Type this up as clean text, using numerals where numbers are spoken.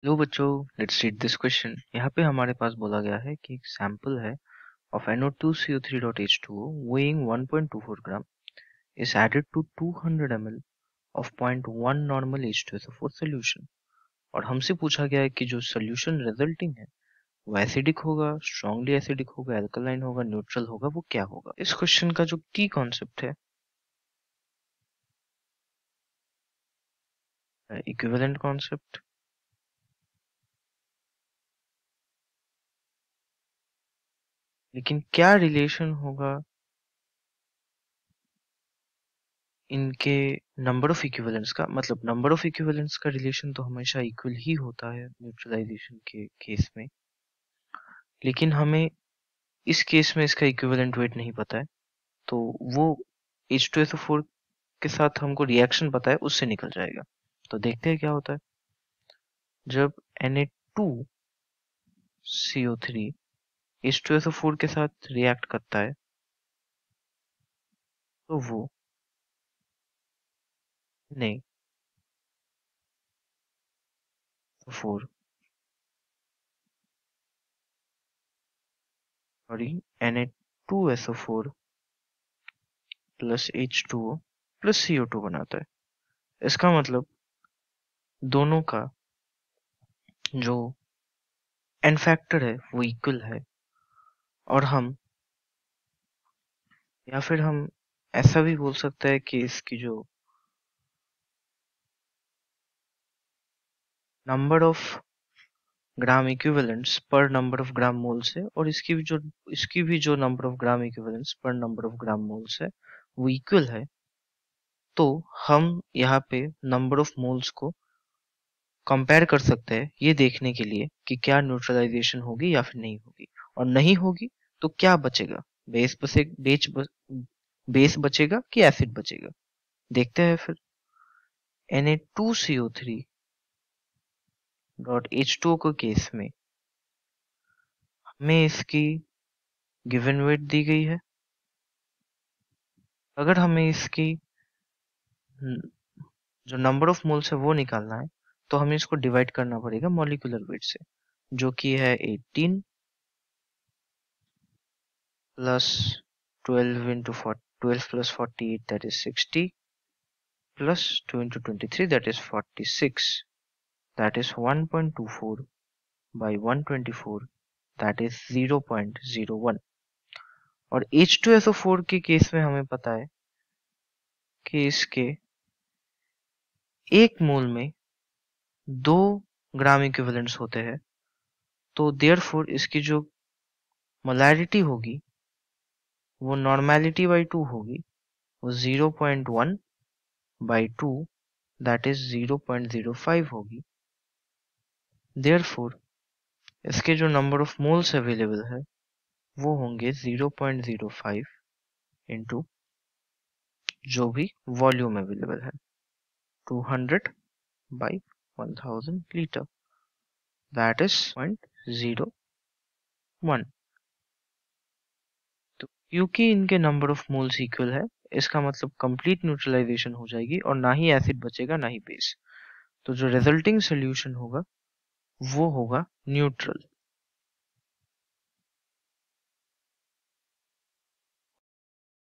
लो बच्चों, let's read this question. यहाँ पे हमारे पास बोला गया है कि एक सैंपल है of NO2CO3.H2O weighing 1.24 gram is added to 200 ml of 0.1 normal H2SO4 solution। और हमसे पूछा गया है कि जो सोल्यूशन रिजल्टिंग है वो एसिडिक होगा, स्ट्रांगली एसिडिक होगा, एल्कलाइन होगा, न्यूट्रल होगा, वो क्या होगा। इस क्वेश्चन का जो की कॉन्सेप्ट है इक्विवेलेंट कॉन्सेप्ट। लेकिन क्या रिलेशन होगा इनके नंबर ऑफ इक्विवेलेंट्स का। मतलब नंबर ऑफ इक्विवेलेंट्स का रिलेशन तो हमेशा इक्वल ही होता है न्यूट्रलाइजेशन के केस में, लेकिन हमें इस केस में इसका इक्विवेलेंट वेट नहीं पता है, तो वो H2SO4 के साथ हमको रिएक्शन पता है, उससे निकल जाएगा। तो देखते हैं क्या होता है जब Na2CO3 H2SO4 के साथ रिएक्ट करता है तो वो नहीं 4 sorry Na2SO4 plus H2O plus CO2 बनाता है। इसका मतलब दोनों का जो एन फैक्टर है वो इक्वल है। और हम या फिर हम ऐसा भी बोल सकते हैं कि इसकी जो नंबर ऑफ ग्राम इक्विवेलेंट्स पर नंबर ऑफ ग्राम मोल्स है और इसकी भी जो नंबर ऑफ ग्राम इक्विवेलेंट्स पर नंबर ऑफ ग्राम मोल्स है वो इक्वल है। तो हम यहाँ पे नंबर ऑफ मोल्स को कंपेयर कर सकते हैं ये देखने के लिए कि क्या न्यूट्रलाइजेशन होगी या फिर नहीं होगी, और नहीं होगी तो क्या बचेगा, बेस बचेगा कि एसिड बचेगा। देखते हैं फिर Na2CO3.H2O के केस में हमें इसकी गिवन वेट दी गई है। अगर हमें इसकी जो नंबर ऑफ मोल्स है वो निकालना है तो हमें इसको डिवाइड करना पड़ेगा मॉलिक्यूलर वेट से, जो कि है 18 plus 12 plus 48 that is 60 plus 2 into 23 that is 46, that is 1.24 by 124 that is 0.01। और H2SO4 के केस में हमें पता है कि इसके एक मोल में 2 ग्राम इक्विवेलेंट्स होते हैं, तो देयरफॉर इसकी जो मोलैरिटी होगी वो नॉर्मेलिटी बाई 2 होगी, वो 0.1 बाई 2 दैट इज 0.05 होगी। देयरफॉर इसके जो नंबर ऑफ मोल्स अवेलेबल है वो होंगे 0.05 इंटू जो भी वॉल्यूम अवेलेबल है 200 बाई 1000 लीटर, दैट इज 0.01। तो क्योंकि इनके नंबर ऑफ मोल्स इक्वल है, इसका मतलब कंप्लीट न्यूट्रलाइजेशन हो जाएगी और ना ही एसिड बचेगा ना ही बेस। तो जो रिजल्टिंग सोल्यूशन होगा वो होगा न्यूट्रल।